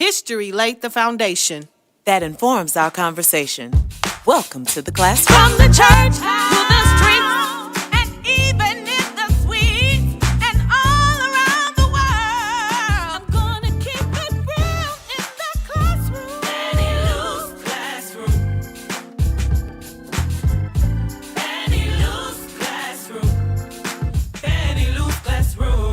History laid the foundation that informs our conversation. Welcome to the classroom. From the church to the streets, and even in the suites, and all around the world. I'm gonna keep it real in the classroom. Fannie Lou's classroom. Fannie Lou's classroom. Fannie Lou's classroom.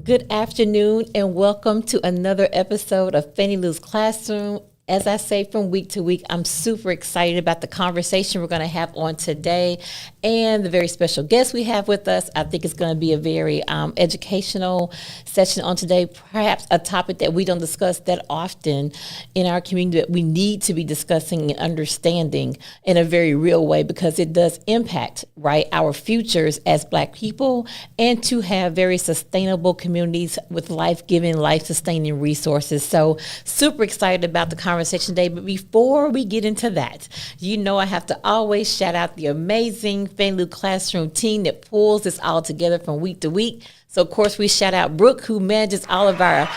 Good afternoon and welcome to another episode of Fannie Lou's Classroom. As I say from week to week, I'm super excited about the conversation we're going to have on today and the very special guest we have with us. I think it's going to be a very educational session on today, perhaps a topic that we don't discuss that often in our community that we need to be discussing and understanding in a very real way because it does impact, right, our futures as Black people and to have very sustainable communities with life-giving, life-sustaining resources. So super excited about the conversation today, but before we get into that, you know I have to always shout out the amazing Fannie Lou Classroom team that pulls this all together from week to week. So of course we shout out Brooke, who manages all of our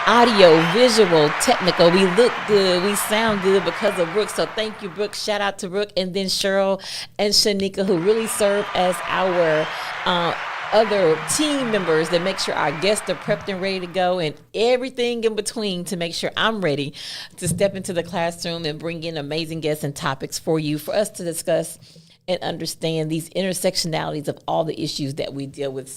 audio, visual, technical. We look good, we sound good because of Brooke. So thank you, Brooke. Shout out to Brooke, and then Cheryl and Shanika, who really serve as our other team members that make sure our guests are prepped and ready to go and everything in between to make sure I'm ready to step into the classroom and bring in amazing guests and topics for you, for us to discuss and understand these intersectionalities of all the issues that we deal with.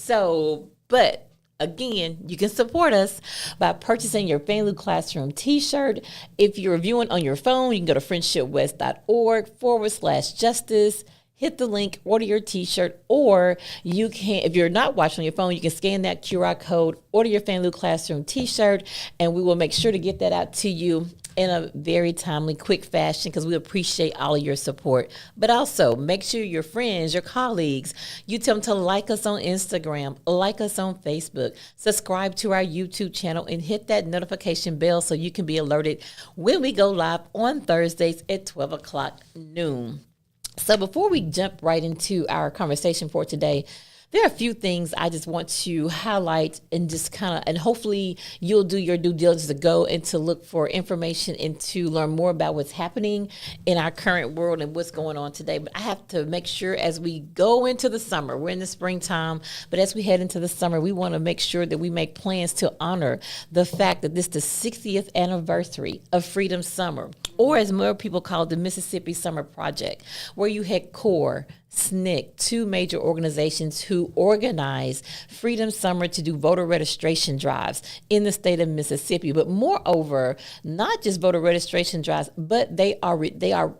But again, you can support us by purchasing your Fannie Lou Classroom t-shirt. If you're viewing on your phone, you can go to friendshipwest.org/justice. Hit the link, order your t-shirt, or you can, if you're not watching on your phone, you can scan that QR code, order your Fannie Lou Classroom t-shirt, and we will make sure to get that out to you in a very timely, quick fashion because we appreciate all of your support. But also, make sure your friends, your colleagues, you tell them to like us on Instagram, like us on Facebook, subscribe to our YouTube channel, and hit that notification bell so you can be alerted when we go live on Thursdays at 12 o'clock noon. So before we jump right into our conversation for today, there are a few things I just want to highlight and just kind of, and hopefully you'll do your due diligence to go and to look for information and to learn more about what's happening in our current world and what's going on today. But I have to make sure as we go into the summer, we're in the springtime, but as we head into the summer, we want to make sure that we make plans to honor the fact that this is the 60th anniversary of Freedom Summer, or as more people call it, the Mississippi Summer Project, where you had CORE, SNCC, two major organizations who organize Freedom Summer to do voter registration drives in the state of Mississippi. But moreover, not just voter registration drives, but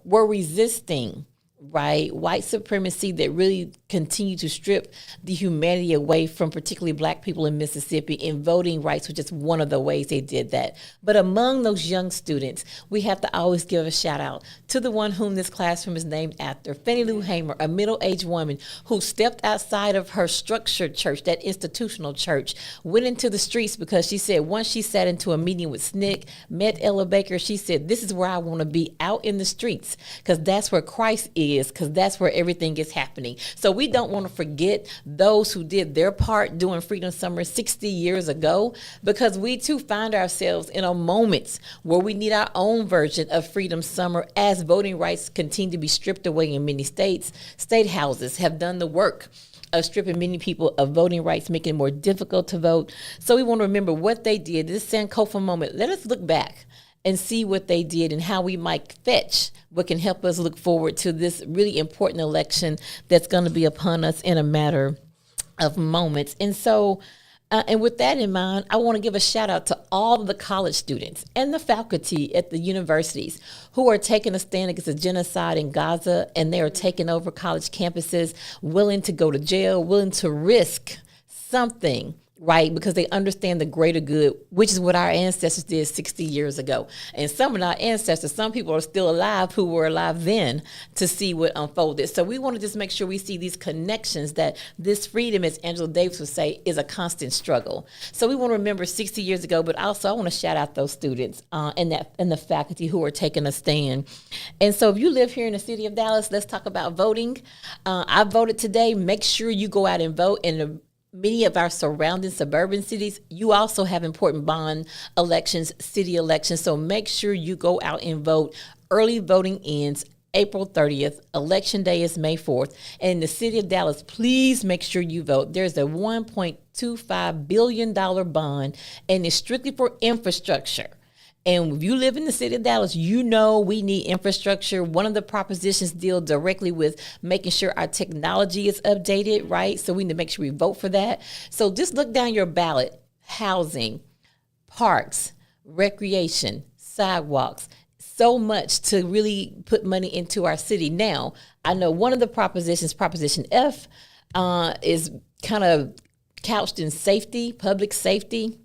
were resisting, right, white supremacy that really continue to strip the humanity away from particularly Black people in Mississippi, and voting rights was just one of the ways they did that. But among those young students, we have to always give a shout out to the one whom this classroom is named after, Fannie Lou Hamer, a middle-aged woman who stepped outside of her structured church, that institutional church, went into the streets because she said once she sat into a meeting with SNCC, met Ella Baker, she said, this is where I want to be, out in the streets, because that's where Christ is, because that's where everything is happening. So we don't want to forget those who did their part during Freedom Summer 60 years ago, because we too find ourselves in a moment where we need our own version of Freedom Summer as voting rights continue to be stripped away in many states. State houses have done the work of stripping many people of voting rights, making it more difficult to vote. So we want to remember what they did. This Sankofa moment, let us look back and see what they did and how we might fetch what can help us look forward to this really important election that's going to be upon us in a matter of moments. And so, and with that in mind, I want to give a shout out to all of the college students and the faculty at the universities who are taking a stand against the genocide in Gaza, and they are taking over college campuses, willing to go to jail, willing to risk something, right? Because they understand the greater good, which is what our ancestors did 60 years ago. And some of our ancestors, some people are still alive who were alive then to see what unfolded. So we want to just make sure we see these connections, that this freedom, as Angela Davis would say, is a constant struggle. So we want to remember 60 years ago, but also I want to shout out those students and the faculty who are taking a stand. And so if you live here in the city of Dallas, let's talk about voting. I voted today. Make sure you go out and vote. And many of our surrounding suburban cities, you also have important bond elections, city elections. So make sure you go out and vote. Early voting ends April 30th. Election day is May 4th. And in the city of Dallas, please make sure you vote. There's a $1.25 billion bond, and it's strictly for infrastructure. And if you live in the city of Dallas, you know we need infrastructure. One of the propositions deal directly with making sure our technology is updated, right? So we need to make sure we vote for that. So just look down your ballot: housing, parks, recreation, sidewalks. So much to really put money into our city. Now, I know one of the propositions, Proposition F, is kind of couched in safety, public safety,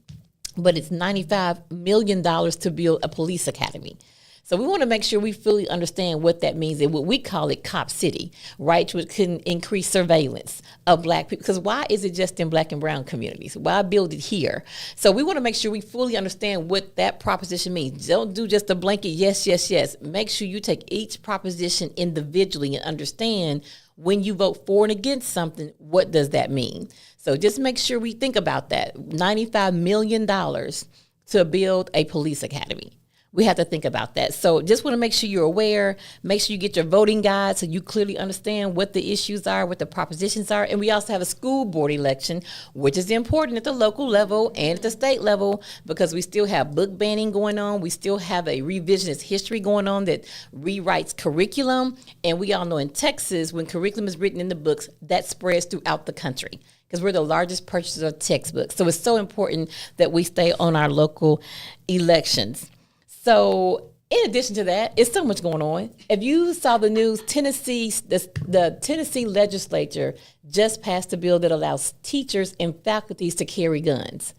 but it's $95 million to build a police academy. So we want to make sure we fully understand what that means and what we call it Cop City, right? Which can increase surveillance of Black people. Because why is it just in Black and brown communities? Why build it here? So we want to make sure we fully understand what that proposition means. Don't do just a blanket yes, yes, yes. Make sure you take each proposition individually and understand when you vote for and against something, what does that mean? So just make sure we think about that. $95 million to build a police academy. We have to think about that. So just want to make sure you're aware, make sure you get your voting guide so you clearly understand what the issues are, what the propositions are. And we also have a school board election, which is important at the local level and at the state level, because we still have book banning going on. We still have a revisionist history going on that rewrites curriculum. And we all know in Texas, when curriculum is written in the books, that spreads throughout the country, because we're the largest purchaser of textbooks. So it's so important that we stay on our local elections. So in addition to that, it's so much going on. If you saw the news, the Tennessee legislature just passed a bill that allows teachers and faculties to carry guns.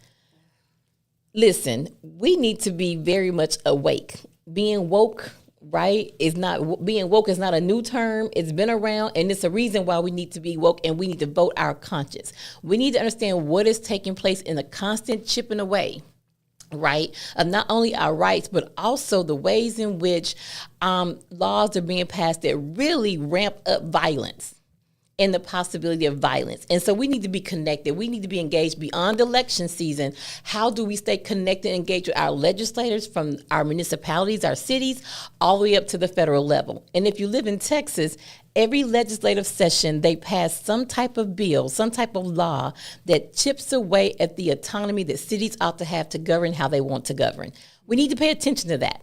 Listen, we need to be very much awake. Being woke, right, being woke is not a new term. It's been around, and it's a reason why we need to be woke, and we need to vote our conscience. We need to understand what is taking place in the constant chipping away, right, of not only our rights, but also the ways in which laws are being passed that really ramp up violence and the possibility of violence. And so we need to be connected. We need to be engaged beyond election season. How do we stay connected and engaged with our legislators from our municipalities, our cities, all the way up to the federal level? And if you live in Texas, every legislative session, they pass some type of bill, some type of law that chips away at the autonomy that cities ought to have to govern how they want to govern. We need to pay attention to that.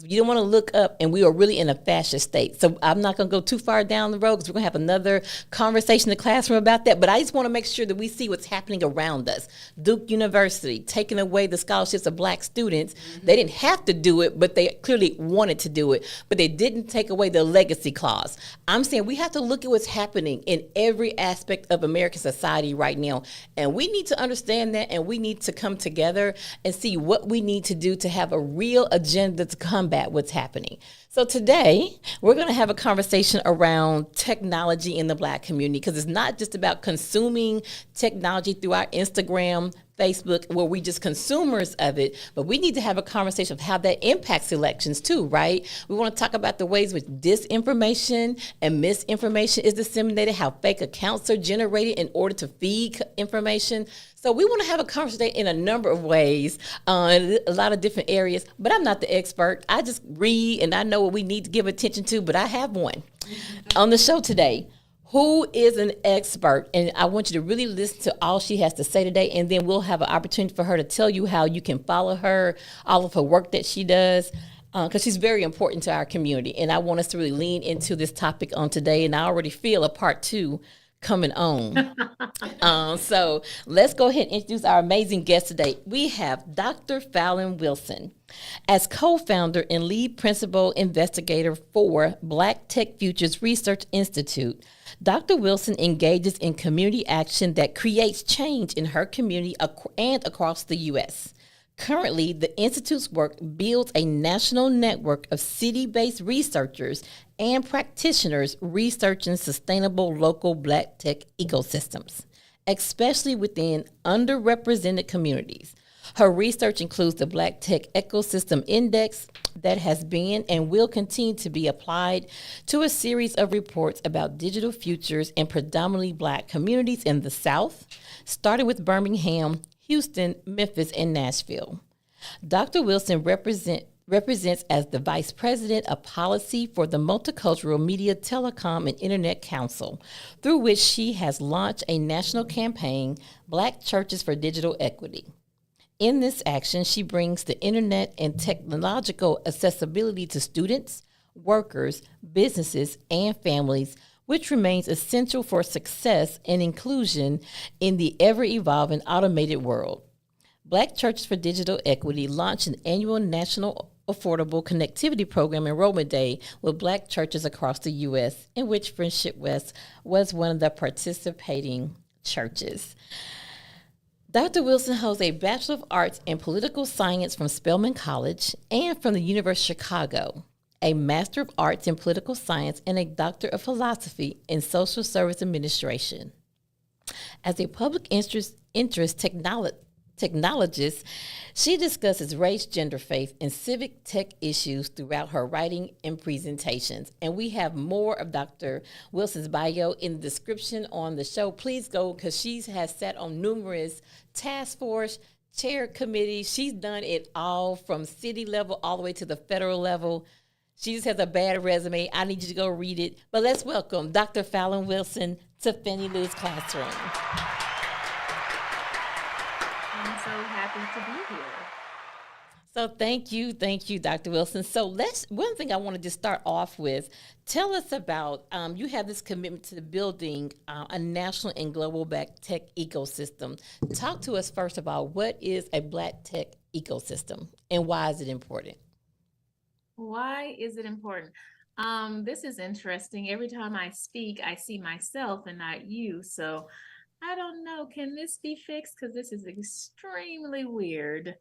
You don't want to look up, and we are really in a fascist state. So I'm not going to go too far down the road, because we're going to have another conversation in the classroom about that. But I just want to make sure that we see what's happening around us. Duke University taking away the scholarships of Black students. Mm-hmm. They didn't have to do it, but they clearly wanted to do it. But they didn't take away the legacy clause. I'm saying we have to look at what's happening in every aspect of American society right now. And we need to understand that, and we need to come together and see what we need to do to have a real agenda to combat what's happening. So today, we're going to have a conversation around technology in the Black community, because it's not just about consuming technology through our Instagram, Facebook, where we just consumers of it, but we need to have a conversation of how that impacts elections too, right? We want to talk about the ways which disinformation and misinformation is disseminated, how fake accounts are generated in order to feed information. So we want to have a conversation in a number of ways, in a lot of different areas, but I'm not the expert. I just read, and I know what we need to give attention to, but I have one on the show today who is an expert, and I want you to really listen to all she has to say today, and then we'll have an opportunity for her to tell you how you can follow her, all of her work that she does, because she's very important to our community, and I want us to really lean into this topic on today, and I already feel a part 2 coming on. So let's go ahead and introduce our amazing guest today. We have Dr. Fallon Wilson. As co-founder and lead principal investigator for Black Tech Futures Research Institute, Dr. Wilson engages in community action that creates change in her community and across the U.S. Currently, the Institute's work builds a national network of city-based researchers and practitioners researching sustainable local Black tech ecosystems, especially within underrepresented communities. Her research includes the Black Tech Ecosystem Index that has been and will continue to be applied to a series of reports about digital futures in predominantly Black communities in the South, starting with Birmingham, Houston, Memphis, and Nashville. Dr. Wilson represents as the Vice President of Policy for the Multicultural Media, Telecom, and Internet Council, through which she has launched a national campaign, Black Churches for Digital Equity. In this action, she brings the internet and technological accessibility to students, workers, businesses, and families, which remains essential for success and inclusion in the ever-evolving automated world. Black Churches for Digital Equity launched an annual national affordable connectivity program enrollment day with Black churches across the U.S., in which Friendship West was one of the participating churches. Dr. Wilson holds a Bachelor of Arts in Political Science from Spelman College and from the University of Chicago, a Master of Arts in Political Science, and a Doctor of Philosophy in Social Service Administration. As a public interest technologist, she discusses race, gender, faith, and civic tech issues throughout her writing and presentations. And we have more of Dr. Wilson's bio in the description on the show. Please go, because she has sat on numerous task force, chair committees. She's done it all from city level all the way to the federal level. She just has a bad resume. I need you to go read it. But let's welcome Dr. Fallon Wilson to Fannie Lou's Classroom. I'm so happy to be here. So thank you, Dr. Wilson. So one thing I want to just start off with, tell us about, you have this commitment to building a national and global Black tech ecosystem. Talk to us first about what is a Black tech ecosystem and why is it important? Why is it important? This is interesting. Every time I speak, I see myself and not you. So I don't know, can this be fixed? Because this is extremely weird.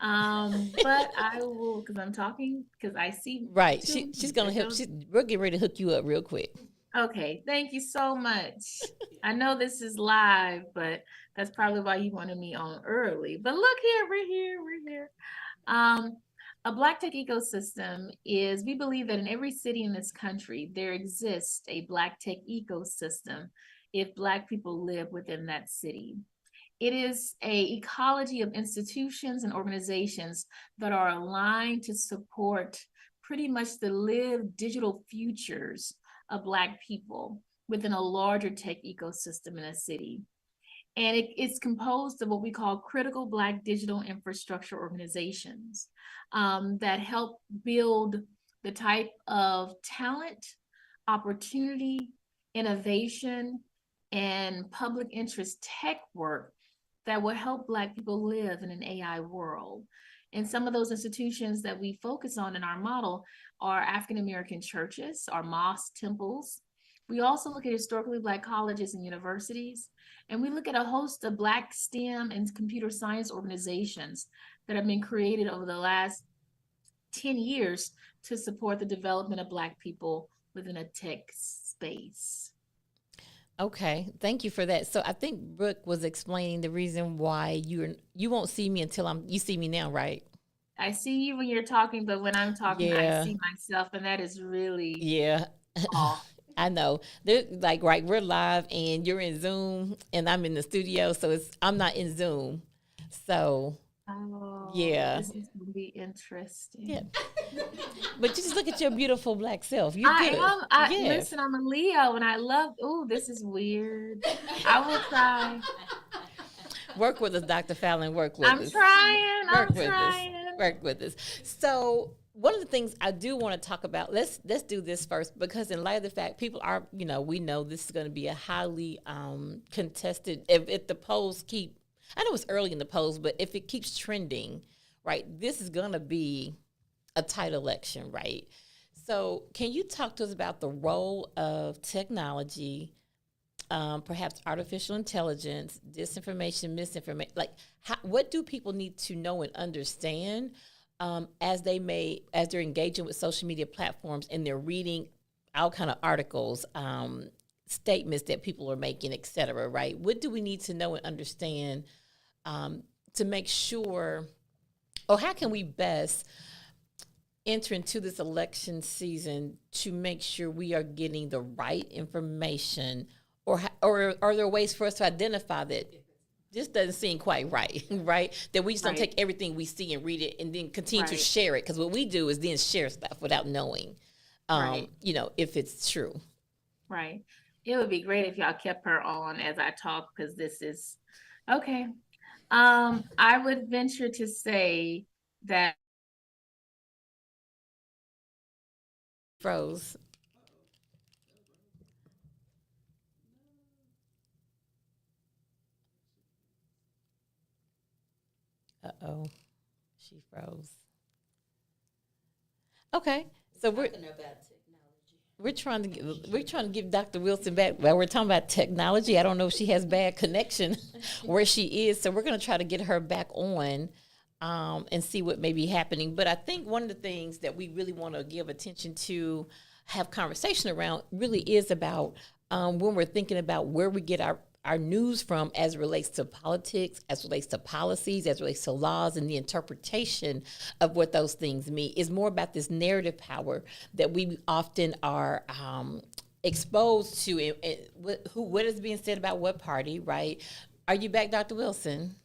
But I will, because I'm talking, because I see. Right. She's going to help. We'll get ready to hook you up real quick. Okay. Thank you so much. I know this is live, but that's probably why you wanted me on early. But look here, we're here. A Black tech ecosystem is, we believe that in every city in this country, there exists a Black tech ecosystem if Black people live within that city. It is an ecology of institutions and organizations that are aligned to support pretty much the lived digital futures of Black people within a larger tech ecosystem in a city. And it's composed of what we call critical Black digital infrastructure organizations that help build the type of talent, opportunity, innovation, and public interest tech work that will help Black people live in an AI world. And some of those institutions that we focus on in our model are African-American churches, our mosques, temples. We also look at historically Black colleges and universities, and we look at a host of Black STEM and computer science organizations that have been created over the last 10 years to support the development of Black people within a tech space. Okay, thank you for that. So I think Brooke was explaining the reason why you won't see me until you see me now, right? I see you when you're talking, but when I'm talking, Yeah. I see myself, and that is really Yeah. I know. They're like, right, we're live and you're in Zoom and I'm in the studio, so I'm not in Zoom. So yeah. This is gonna be interesting. Yeah. But you just look at your beautiful Black self. You're good. Yes. Listen, I'm a Leo and I love, this is weird. I will try. Work with us, Dr. Fallon, work with us. I'm trying. Work with us. So one of the things I do want to talk about, let's do this first, because in light of the fact people are, we know this is going to be a highly contested, if the polls keep, I know it's early in the polls, but if it keeps trending, right, this is going to be a tight election, right? So can you talk to us about the role of technology, perhaps artificial intelligence, disinformation, misinformation, like what do people need to know and understand as they're engaging with social media platforms and they're reading all kind of articles, statements that people are making, et cetera, right? What do we need to know and understand to make sure, or how can we best enter into this election season to make sure we are getting the right information, or are there ways for us to identify that this doesn't seem quite right, right? That we just don't take everything we see and read it and then continue to share it. Because what we do is then share stuff without knowing, you know, if it's true. Right. It would be great if y'all kept her on as I talk, because this is, okay. I would venture to say that. Froze. Uh-oh, she froze. Okay, so we're trying to give Dr. Wilson back. Well, we're talking about technology. I don't know if she has bad connection where she is, so we're going to try to get her back on and see what may be happening. But I think one of the things that we really want to give attention to, have conversation around, really is about when we're thinking about where we get our news from as it relates to politics, as it relates to policies, as it relates to laws, and the interpretation of what those things mean. Is more about this narrative power that we often are exposed to, what is being said about what party, right? Are you back, Dr. Wilson?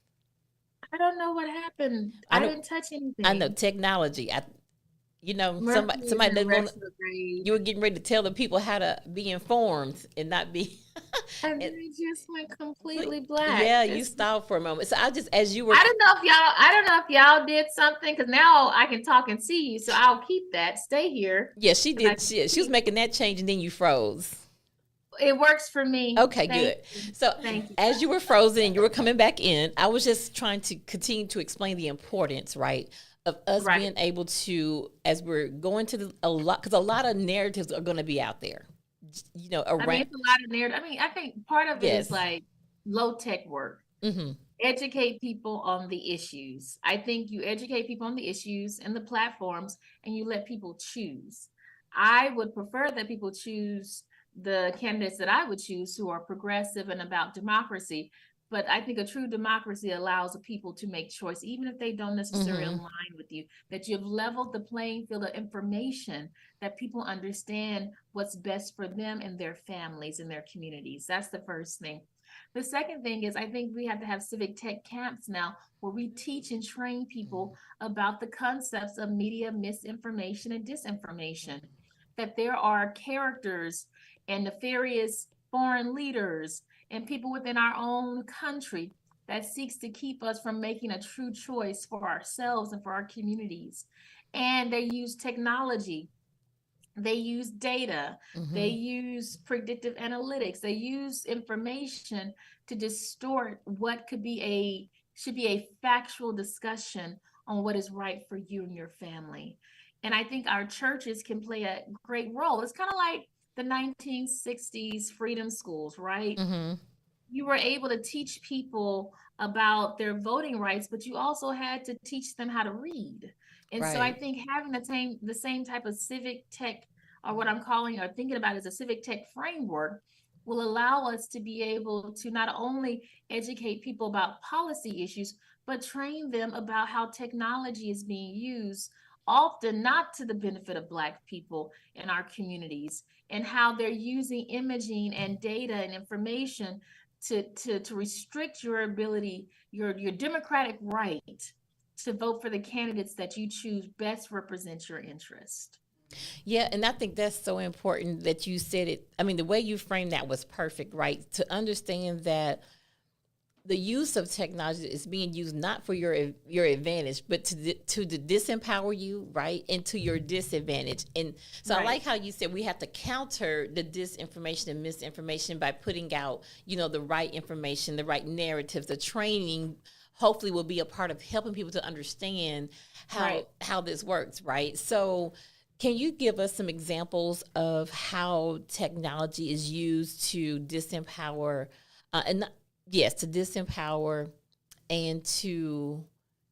I don't know what happened. I didn't touch anything. I know, technology. Somebody you were getting ready to tell the people how to be informed and not be. And then it just went completely black. Yeah, you stopped for a moment. So I just, as you were, I don't know if y'all did something, because now I can talk and see you, so I'll keep that. Stay here. Yeah, she did. She was making that change, and then you froze. It works for me. Okay, good. So as you were frozen and you were coming back in, I was just trying to continue to explain the importance, right, of us being able to, as we're going to a lot, because a lot of narratives are going to be out there, you know, around. I mean, it's a lot of narrative. I mean, I think part of it is like low tech work. Mm-hmm. Educate people on the issues. I think you educate people on the issues and the platforms, and you let people choose. I would prefer that people choose the candidates that I would choose, who are progressive and about democracy. But I think a true democracy allows people to make choice, even if they don't necessarily align with you, that you've leveled the playing field of information, that people understand what's best for them and their families and their communities. That's the first thing. The second thing is, I think we have to have civic tech camps now, where we teach and train people about the concepts of media misinformation and disinformation, that there are characters and nefarious foreign leaders and people within our own country that seeks to keep us from making a true choice for ourselves and for our communities. And they use technology, they use data, they use predictive analytics, they use information to distort what should be a factual discussion on what is right for you and your family. And I think our churches can play a great role. It's kind of like the 1960s freedom schools, right? You were able to teach people about their voting rights, but you also had to teach them how to read. And so I think having the same type of civic tech, or what I'm calling or thinking about as a civic tech framework, will allow us to be able to not only educate people about policy issues, but train them about how technology is being used, often not to the benefit of Black people in our communities, and how they're using imaging and data and information to restrict your ability, your democratic right to vote for the candidates that you choose best represent your interest. Yeah, and I think that's so important that you said it. I mean, the way you framed that was perfect, right? To understand that the use of technology is being used not for your advantage, but to disempower you, right, and to your disadvantage. And so I like how you said we have to counter the disinformation and misinformation by putting out, you know, the right information, the right narratives. The training hopefully will be a part of helping people to understand how this works, right? So can you give us some examples of how technology is used to disempower to disempower and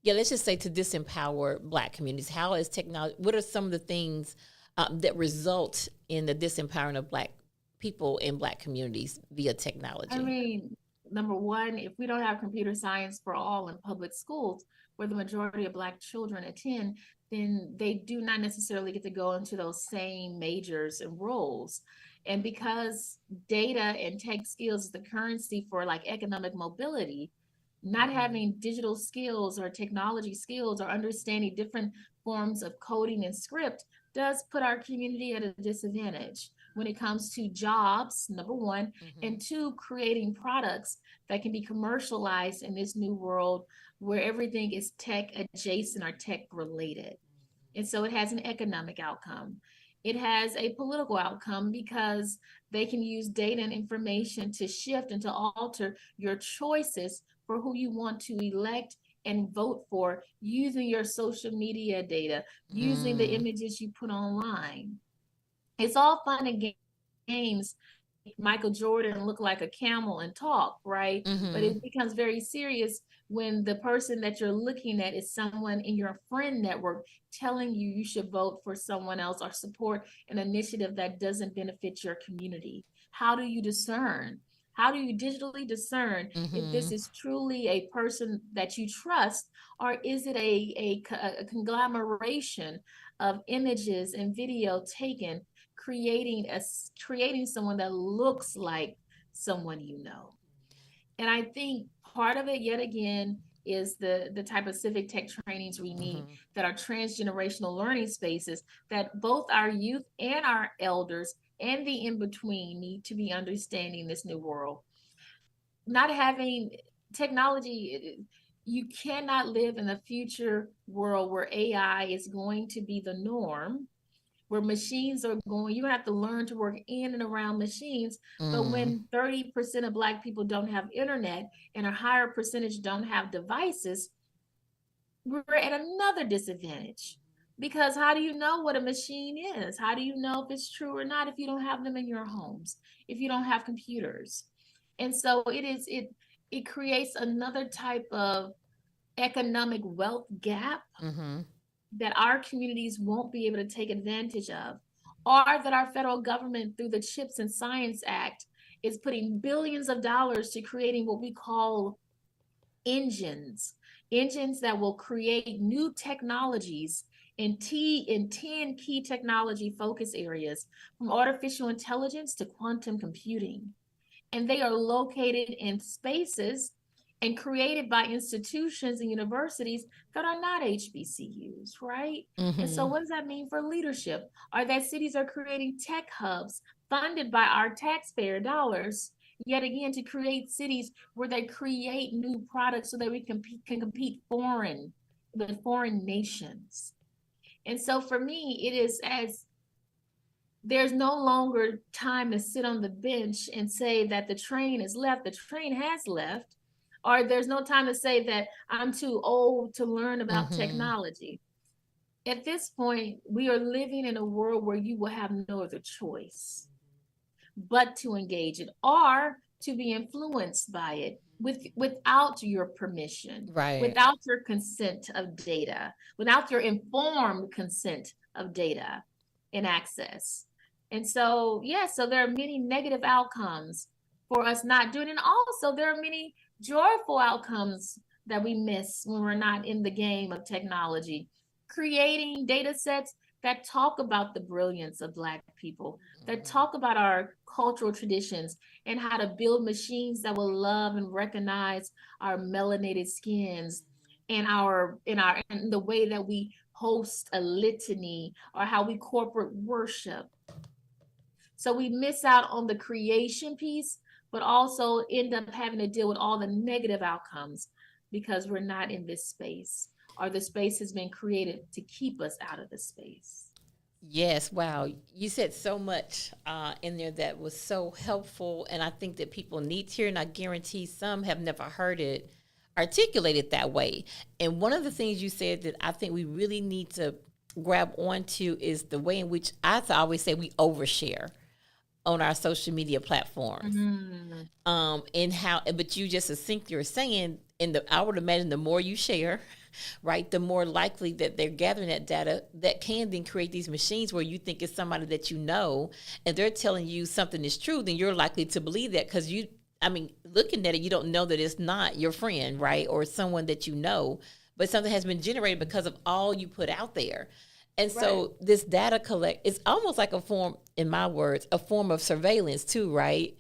let's just say to disempower Black communities? How is technology, what are some of the things that result in the disempowering of Black people in Black communities via technology? I mean, number one, if we don't have computer science for all in public schools, where the majority of Black children attend, then they do not necessarily get to go into those same majors and roles. And because data and tech skills is the currency for like economic mobility, not having digital skills or technology skills or understanding different forms of coding and script does put our community at a disadvantage when it comes to jobs, number one, and two, creating products that can be commercialized in this new world where everything is tech adjacent or tech related. And so it has an economic outcome. It has a political outcome because they can use data and information to shift and to alter your choices for who you want to elect and vote for using your social media data, using the images you put online. It's all fun and games. Michael Jordan look like a camel and talk, right? But it becomes very serious when the person that you're looking at is someone in your friend network telling you you should vote for someone else or support an initiative that doesn't benefit your community. How do you discern? How do you digitally discern if this is truly a person that you trust, or is it a conglomeration of images and video taken, creating someone that looks like someone you know? And I think part of it, yet again, is the type of civic tech trainings we need that are transgenerational learning spaces that both our youth and our elders and the in-between need to be understanding this new world. Not having technology, you cannot live in the future world where AI is going to be the norm, where machines are going, you're gonna have to learn to work in and around machines. But when 30% of Black people don't have internet and a higher percentage don't have devices, we're at another disadvantage. Because how do you know what a machine is? How do you know if it's true or not if you don't have them in your homes, if you don't have computers? And so it creates another type of economic wealth gap that our communities won't be able to take advantage of, or that our federal government through the CHIPS and Science Act is putting billions of dollars to creating what we call engines that will create new technologies in 10 key technology focus areas, from artificial intelligence to quantum computing. And they are located in spaces and created by institutions and universities that are not HBCUs, right? And so what does that mean for leadership? Are that cities are creating tech hubs funded by our taxpayer dollars, yet again, to create cities where they create new products so that we can compete with foreign nations. And so for me, it is as there's no longer time to sit on the bench and say that the train has left. The train has left. Or there's no time to say that I'm too old to learn about technology. At this point, we are living in a world where you will have no other choice but to engage it or to be influenced by it without your permission, Right. without your consent of data, without your informed consent of data and access. And so, so there are many negative outcomes for us not doing it. And also there are many joyful outcomes that we miss when we're not in the game of technology. Creating data sets that talk about the brilliance of Black people, that talk about our cultural traditions and how to build machines that will love and recognize our melanated skins and the way that we host a litany or how we corporate worship. So we miss out on the creation piece, but also end up having to deal with all the negative outcomes because we're not in this space, or the space has been created to keep us out of the space. Yes, wow. You said so much in there that was so helpful, and I think that people need to hear, and I guarantee some have never heard it articulated that way. And one of the things you said that I think we really need to grab onto is the way in which I always say we overshare on our social media platforms. And how, but you just succinctly are saying, I would imagine the more you share, right, the more likely that they're gathering that data that can then create these machines where you think it's somebody that you know, and they're telling you something is true, then you're likely to believe that because I mean, looking at it, you don't know that it's not your friend, right? Or someone that you know, but something has been generated because of all you put out there. And so this data it's almost like a form, in my words, a form of surveillance too, right?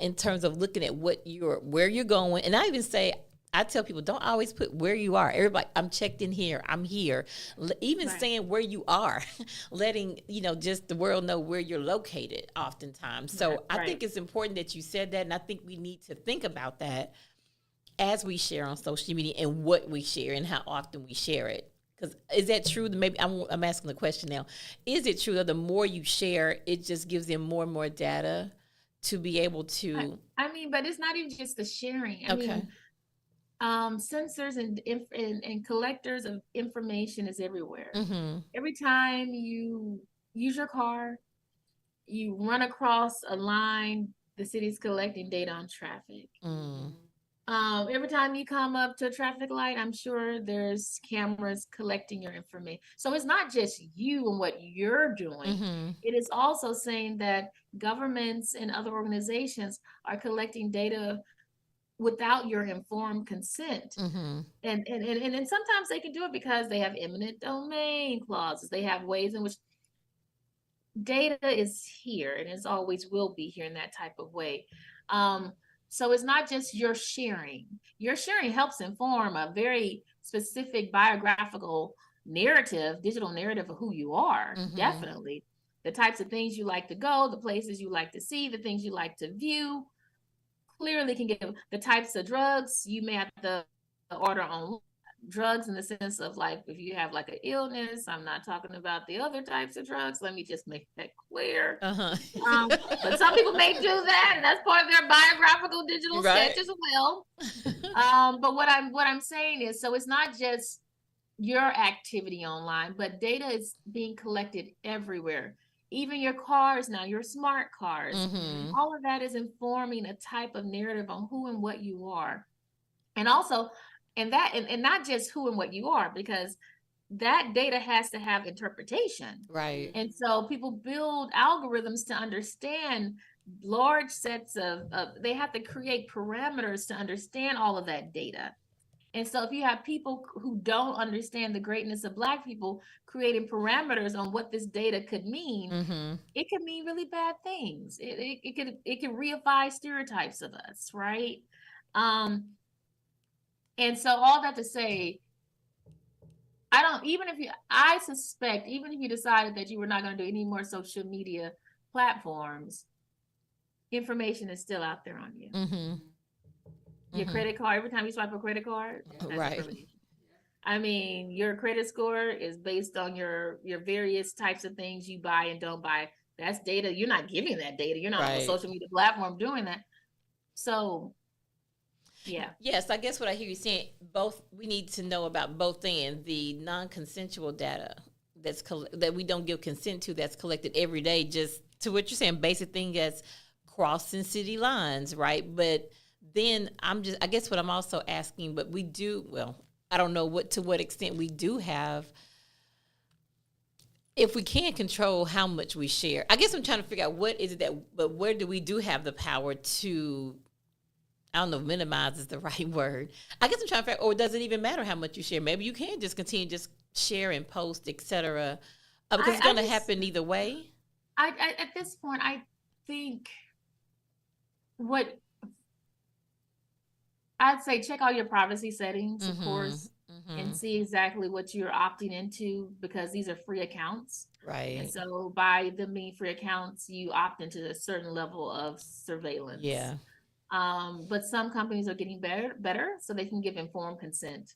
In terms of looking at where you're going. And I tell people, don't always put where you are. Everybody, I'm checked in here, I'm here. Even saying where you are, letting, just the world know where you're located oftentimes. So I think it's important that you said that. And I think we need to think about that as we share on social media and what we share and how often we share it. Because is that true? Maybe I'm asking the question now. Is it true that the more you share, it just gives them more and more data to be able to? I mean, but it's not even just the sharing. I mean, sensors and collectors of information is everywhere. Mm-hmm. Every time you use your car, you run across a line, the city's collecting data on traffic. Every time you come up to a traffic light, I'm sure there's cameras collecting your information. So it's not just you and what you're doing. Mm-hmm. It is also saying that governments and other organizations are collecting data without your informed consent. Mm-hmm. And sometimes they can do it because they have eminent domain clauses. They have ways in which data is here and it always will be here in that type of way. So it's not just your sharing. Your sharing helps inform a very specific biographical narrative, digital narrative of who you are. Mm-hmm. Definitely. The types of things you like to go, the places you like to see, the things you like to view, clearly can give the types of drugs you may have to order on. Drugs in the sense of like, if you have like an illness, I'm not talking about the other types of drugs. Let me just make that clear. But some people may do that, and that's part of their biographical digital sketch as well. But what I'm saying is, so it's not just your activity online, but data is being collected everywhere. Even your cars now, your smart cars, all of that is informing a type of narrative on who and what you are. And also, and not just who and what you are, because that data has to have interpretation. Right. And so people build algorithms to understand large sets of they have to create parameters to understand all of that data. And so if you have people who don't understand the greatness of Black people creating parameters on what this data could mean, it could mean really bad things. It could reify stereotypes of us, right? And so all that to say, I suspect, even if you decided that you were not going to do any more social media platforms, information is still out there on you. Your credit card, every time you swipe a credit card, right. I mean, your credit score is based on your various types of things you buy and don't buy. That's data. You're not giving that data. You're not on a social media platform doing that. So yeah. Yes, I guess what I hear you saying, we need to know about both ends, the non-consensual data that we don't give consent to, that's collected every day, just to what you're saying, basic thing as crossing city lines, right? But then I guess what I'm also asking, but we do, well, I don't know to what extent we do have, if we can't control how much we share. I guess I'm trying to figure out but where do we have the power to, I don't know if minimize is the right word. I guess I'm trying to figure out, or does it even matter how much you share? Maybe you can just continue just share and post, etc. Because it's going to happen either way. At this point, I think what I'd say, check all your privacy settings, of course, and see exactly what you're opting into, because these are free accounts. Right. And so by them being free accounts, you opt into a certain level of surveillance. Yeah. But some companies are getting better so they can give informed consent.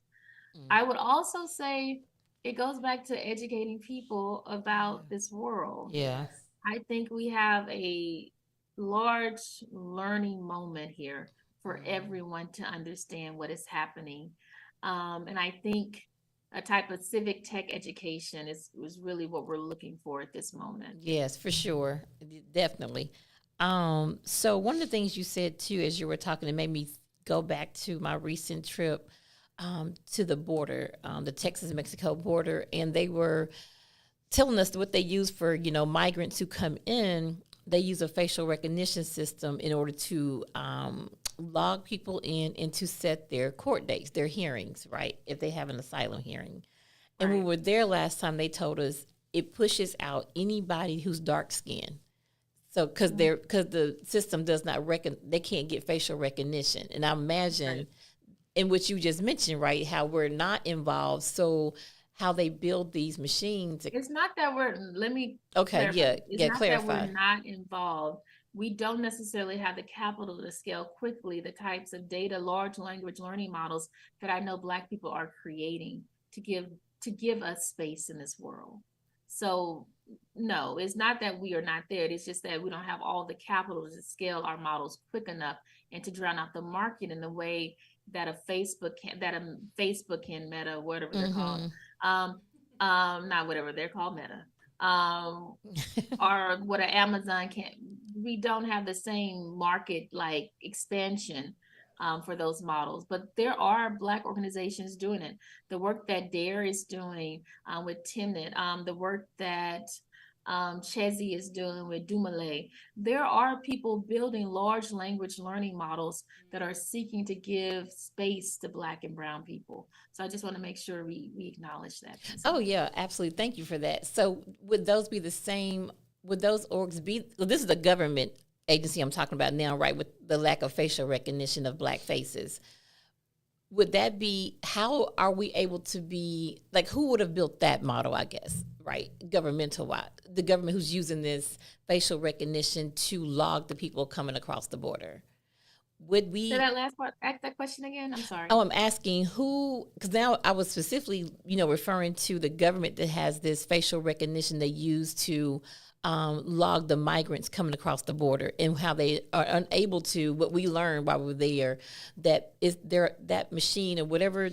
I would also say it goes back to educating people about this world. Yeah. I think we have a large learning moment here for everyone to understand what is happening. And I think a type of civic tech education is really what we're looking for at this moment. Yes, for sure. Definitely. So one of the things you said too, as you were talking, it made me go back to my recent trip to the border, the Texas-Mexico border, and they were telling us what they use for, migrants who come in. they use a facial recognition system in order to log people in and to set their court dates, their hearings, right? If they have an asylum hearing. And when we were there last time, they told us it pushes out anybody who's dark skinned. So because the system does not they can't get facial recognition. And I imagine in what you just mentioned, right, how we're not involved. So how they build these machines. It's not that let me clarify. It's not clarify. that we're not involved. We don't necessarily have the capital to scale quickly the types of data, large language learning models that I know Black people are creating to give us space in this world. So no, it's not that we are not there. It's just that we don't have all the capital to scale our models quick enough and to drown out the market in the way that a Facebook can, Meta, whatever they're called. Not whatever they're called, Meta. Or what an Amazon can. We don't have the same market like expansion for those models, but there are Black organizations doing it. The work that DARE is doing with Timnit, the work that Chezi is doing with Dumale. There are people building large language learning models that are seeking to give space to Black and brown people. So I just want to make sure we acknowledge that. Oh yeah, absolutely. Thank you for that. So would those be the same? Would those orgs be? Well, this is a government agency I'm talking about now, right? With the lack of facial recognition of Black faces. Would that be, how are we able to be, like, who would have built that model, I guess, right? Governmental wise, the government who's using this facial recognition to log the people coming across the border. Would we? So that last part, ask that question again. I'm sorry. Oh, I'm asking who, because now I was specifically, referring to the government that has this facial recognition they use to log the migrants coming across the border and how they are unable to, what we learned while we were there, that machine or whatever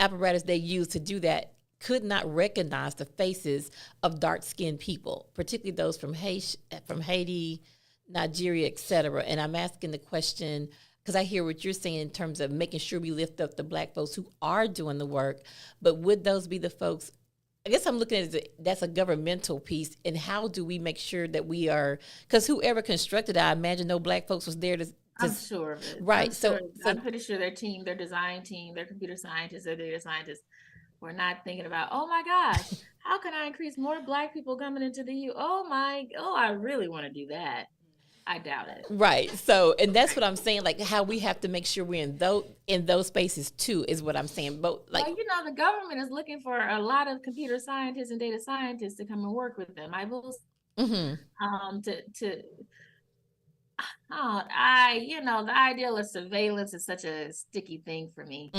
apparatus they use to do that could not recognize the faces of dark-skinned people, particularly those from Haiti, Nigeria, et cetera. And I'm asking the question because I hear what you're saying in terms of making sure we lift up the Black folks who are doing the work, but would those be the folks? I guess I'm looking at it, that's a governmental piece, and how do we make sure that we are, because whoever constructed it, I imagine no Black folks was there to I'm sure of it. Right. I'm pretty sure their team, their design team, their computer scientists, their data scientists were not thinking about, oh my gosh, how can I increase more Black people coming into the U? I really want to do that. I doubt it. Right. So, and that's what I'm saying, like how we have to make sure we're in those spaces too, is what I'm saying. But like, well, the government is looking for a lot of computer scientists and data scientists to come and work with them. I will, the ideal of surveillance is such a sticky thing for me.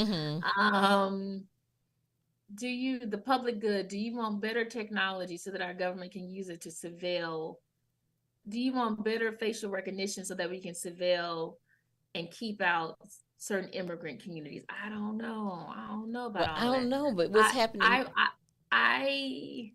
The public good, do you want better technology so that our government can use it to surveil? Do you want better facial recognition so that we can surveil and keep out certain immigrant communities? I don't know. I don't know about all that. I don't know, but what's happening? I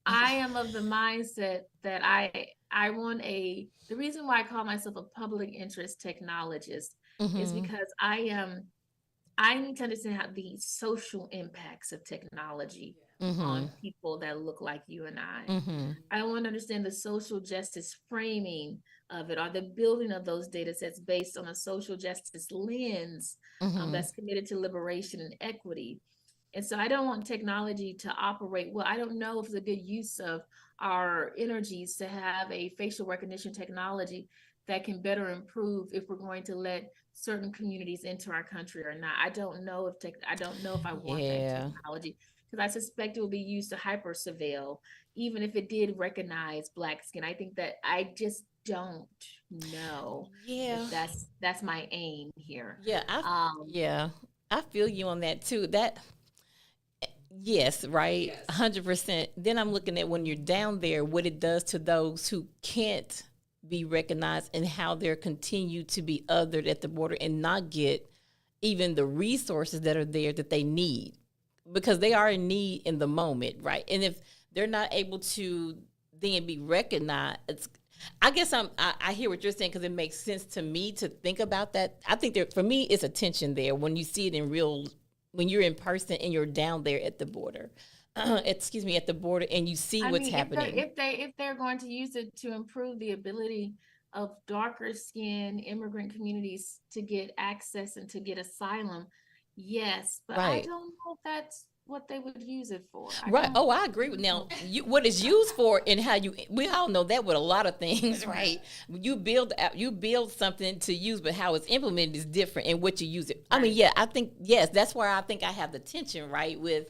am of the mindset that I want the reason why I call myself a public interest technologist is because I need to understand how the social impacts of technology on people that look like you and I. I want to understand the social justice framing of it, or the building of those data sets based on a social justice lens that's committed to liberation and equity. And so I don't want technology to operate, well, I don't know if it's a good use of our energies to have a facial recognition technology that can better improve if we're going to let certain communities into our country or not. I don't know if I want that technology, because I suspect it will be used to hyper surveil, even if it did recognize Black skin. I think that I just don't know. If that's my aim here. I feel you on that too. Yes, right, 100%. Then I'm looking at when you're down there, what it does to those who can't be recognized and how they're continued to be othered at the border and not get even the resources that are there that they need, because they are in need in the moment, right? And if they're not able to then be recognized, I guess I hear what you're saying, because it makes sense to me to think about that. I think for me, it's a tension there when you see it in real, when you're in person and you're down there at the border. excuse me, at the border, and you see I what's mean, happening. if they're going to use it to improve the ability of darker skinned immigrant communities to get access and to get asylum, yes, but I Right. don't know if that's what they would use it for. I Right. don't Oh, I agree with now. What it's used for and how you. We all know that with a lot of things, right? You build something to use, but how it's implemented is different, and what you use it. I mean, Right. yeah, I think yes, that's where I think I have the tension, right? With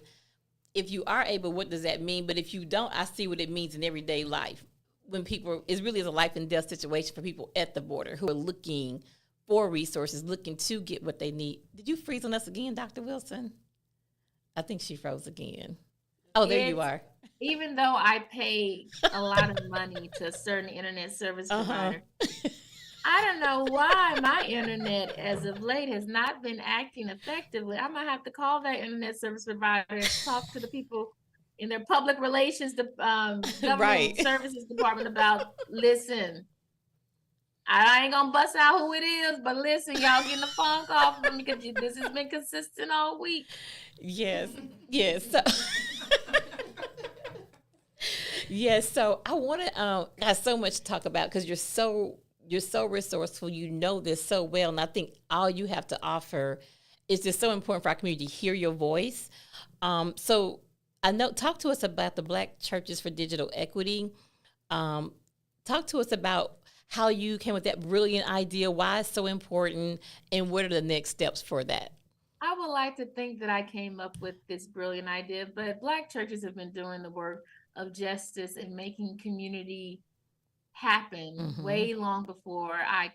if you are able, what does that mean? But if you don't, I see what it means in everyday life. When people, it really is a life and death situation for people at the border who are looking for resources, looking to get what they need. Did you freeze on us again, Dr. Wilson? I think she froze again. Oh, there you It's are. even though I pay a lot of money to a certain internet service Uh-huh. provider, I don't know why my internet as of late has not been acting effectively. I might have to call that internet service provider and talk to the people in their public relations, the government Right. services department about, listen, I ain't gonna bust out who it is, but listen, y'all getting a phone call from me because this has been consistent all week. Yes. Yes. So yes, so I want to got so much to talk about because you're so resourceful. You know this so well, and I think all you have to offer is just so important for our community to hear your voice. So I know, talk to us about the Black Churches for Digital Equity. Um, talk to us about how you came with that brilliant idea, why it's so important, and what are the next steps for that. I would like to think that I came up with this brilliant idea, but Black churches have been doing the work of justice and making community happen Mm-hmm. way long before I,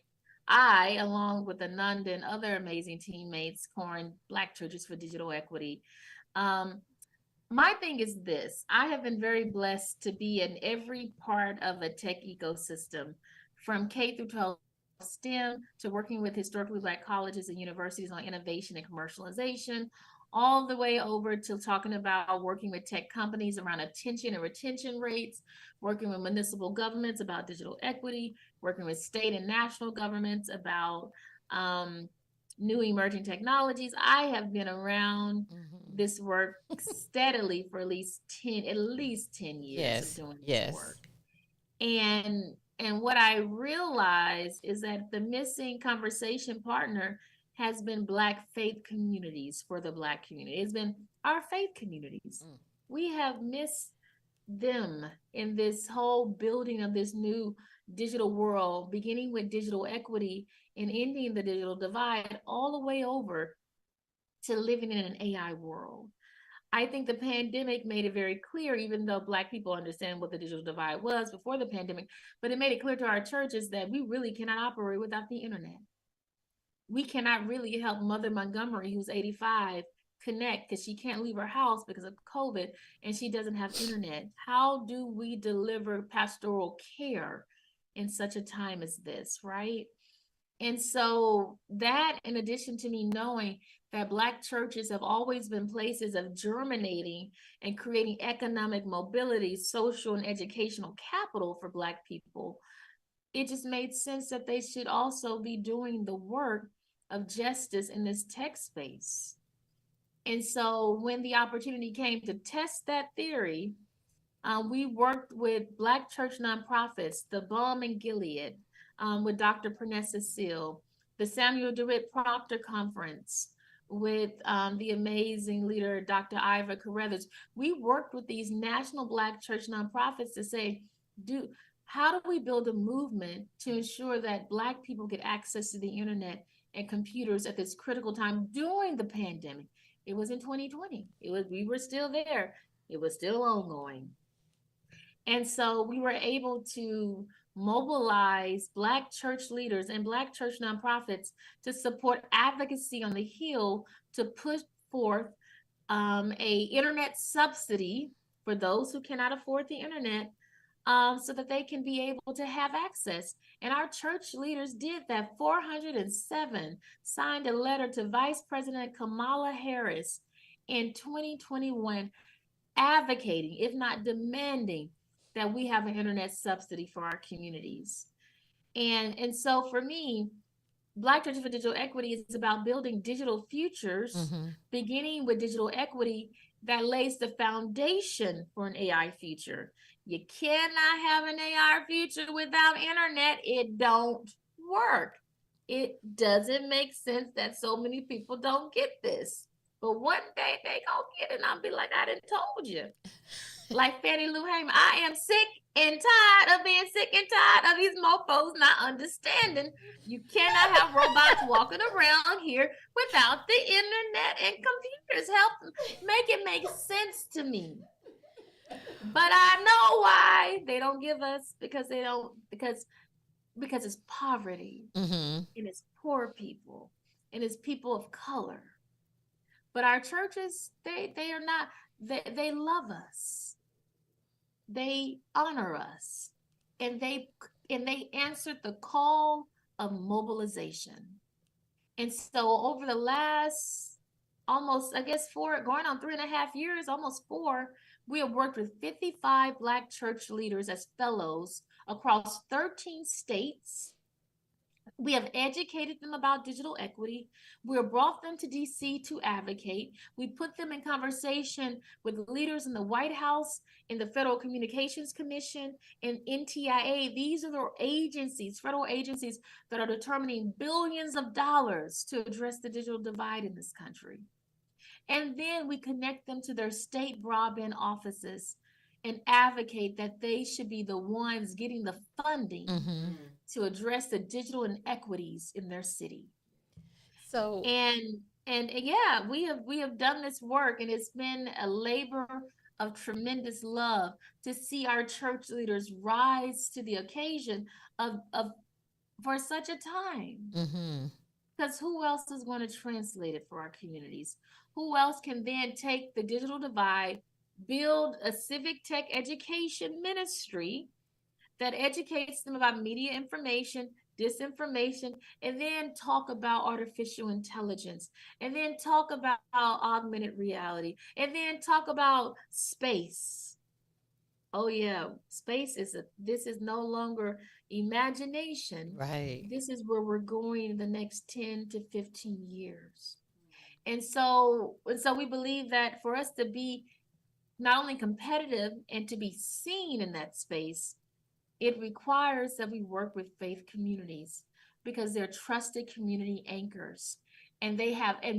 along with Ananda and other amazing teammates, coined Black Churches for Digital Equity. Um, my thing is this: I have been very blessed to be in every part of a tech ecosystem, from K through 12 STEM to working with historically Black colleges and universities on innovation and commercialization, all the way over to talking about working with tech companies around attention and retention rates, working with municipal governments about digital equity, working with state and national governments about um, new emerging technologies. I have been around Mm-hmm. this work steadily for at least 10 years of Yes. doing this Yes. work. And what I realize is that the missing conversation partner has been Black faith communities for the Black community. It's been our faith communities. Mm. We have missed them in this whole building of this new digital world, beginning with digital equity and ending the digital divide all the way over to living in an AI world. I think the pandemic made it very clear, even though Black people understand what the digital divide was before the pandemic, but it made it clear to our churches that we really cannot operate without the internet. We cannot really help Mother Montgomery, who's 85, connect because she can't leave her house because of COVID and she doesn't have internet. How do we deliver pastoral care in such a time as this, right? And so that, in addition to me knowing that Black churches have always been places of germinating and creating economic mobility, social and educational capital for Black people, it just made sense that they should also be doing the work of justice in this tech space. And so when the opportunity came to test that theory, we worked with Black church nonprofits, the Balm and Gilead, with Dr. Pernessa Cecile, the Samuel DeWitt Proctor Conference with the amazing leader, Dr. Iva Carruthers. We worked with these national Black church nonprofits to say, how do we build a movement to ensure that Black people get access to the internet and computers at this critical time during the pandemic? It was in 2020. We were still there. It was still ongoing. And so we were able to mobilize Black church leaders and Black church nonprofits to support advocacy on the Hill to push forth a internet subsidy for those who cannot afford the internet, so that they can be able to have access. And our church leaders did that. 407 signed a letter to Vice President Kamala Harris in 2021 advocating, if not demanding, that we have an internet subsidy for our communities. And so for me, Black Churches for Digital Equity is about building digital futures, Mm-hmm. beginning with digital equity that lays the foundation for an AI future. You cannot have an AI future without internet. It don't work. It doesn't make sense that so many people don't get this. But one day they gonna get it, and I'll be like, I done told you. Like Fannie Lou Hamer, I am sick and tired of being sick and tired of these mofos not understanding. You cannot have robots walking around here without the internet and computers. Help make it make sense to me. But I know why they don't give us, because it's poverty, and it's poor people, and it's people of color. But our churches, they are not, they love us. They honor us, and they answered the call of mobilization. And so over the last almost, I guess, going on 3.5 years, almost 4, we have worked with 55 Black church leaders as fellows across 13 states. We have educated them about digital equity. We have brought them to DC to advocate. We put them in conversation with leaders in the White House, in the Federal Communications Commission, and NTIA. These are the agencies, federal agencies, that are determining billions of dollars to address the digital divide in this country. And then we connect them to their state broadband offices and advocate that they should be the ones getting the funding to address the digital inequities in their city. So and yeah, we have done this work, and it's been a labor of tremendous love to see our church leaders rise to the occasion of for such a time. Because who else is going to translate it for our communities? Who else can then take the digital divide, build a civic tech education ministry that educates them about media information, disinformation, and then talk about artificial intelligence, and then talk about augmented reality, and then talk about space. Oh yeah, space this is no longer imagination. right. This is where we're going in the next 10 to 15 years. And so we believe that for us to be not only competitive and to be seen in that space, it requires that we work with faith communities, because they're trusted community anchors. And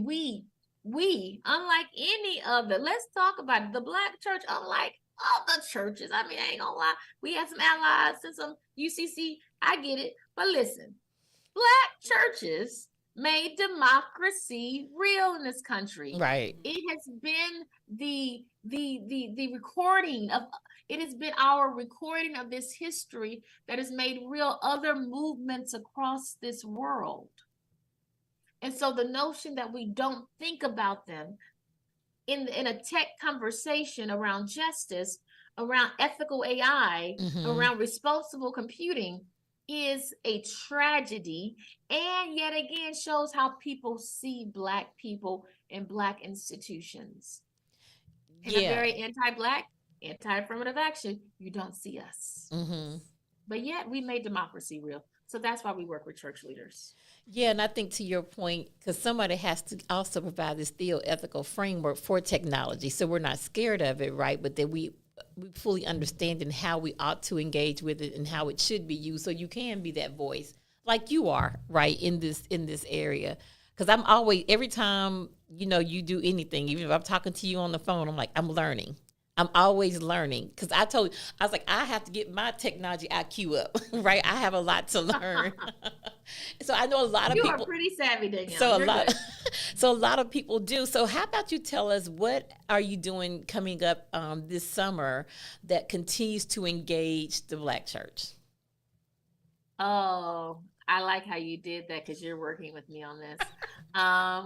we, unlike any other, let's talk about it, the Black church, unlike other churches. I mean, I ain't gonna lie, we have some allies and some UCC, I get it. But listen, Black churches made democracy real in this country. Right. It has been the recording of, it has been our recording of this history that has made real other movements across this world. And so the notion that we don't think about them in a tech conversation around justice, around ethical AI, around responsible computing, is a tragedy, and yet again shows how people see Black people and Black institutions. In a very anti-Black, anti-affirmative action, you don't see us. But yet we made democracy real. So that's why we work with church leaders. Yeah, and I think to your point, because somebody has to also provide this theoethical framework for technology, so we're not scared of it, right? But that we fully understand in how we ought to engage with it and how it should be used, so you can be that voice like you are, right, in this area. Because I'm always, every time you do anything, even if I'm talking to you on the phone, I'm like, I'm learning. I'm always learning, because I was like, I have to get my technology IQ up, right? I have a lot to learn. So I know a lot of people. You are pretty savvy, Danielle. So a lot of people do. So how about you tell us, what are you doing coming up this summer that continues to engage the Black church? Oh, I like how you did that, because you're working with me on this.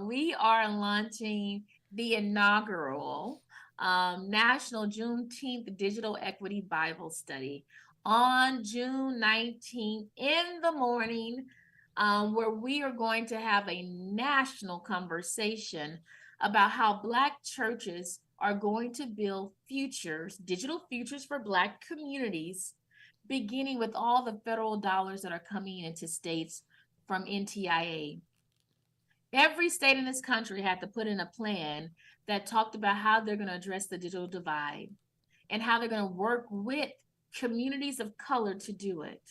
We are launching the inaugural National Juneteenth Digital Equity Bible Study on June 19th in the morning, where we are going to have a national conversation about how Black churches are going to build futures, digital futures for Black communities, beginning with all the federal dollars that are coming into states from NTIA. Every state in this country had to put in a plan that talked about how they're going to address the digital divide and how they're going to work with communities of color to do it.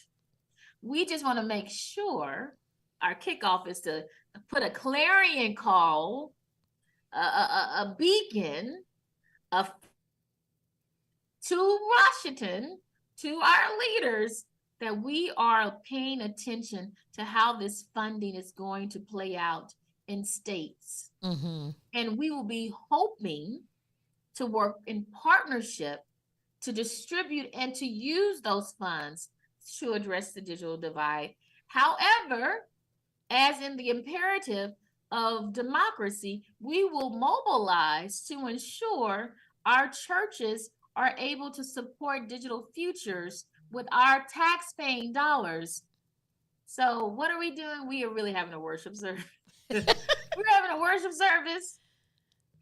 We just want to make sure our kickoff is to put a clarion call, a beacon of to Washington, to our leaders, that we are paying attention to how this funding is going to play out in states. Mm-hmm. And we will be hoping to work in partnership to distribute and to use those funds to address the digital divide. However, as in the imperative of democracy, we will mobilize to ensure our churches are able to support digital futures with our tax-paying dollars. So what are we doing? We are really having a worship service. We're having a worship service.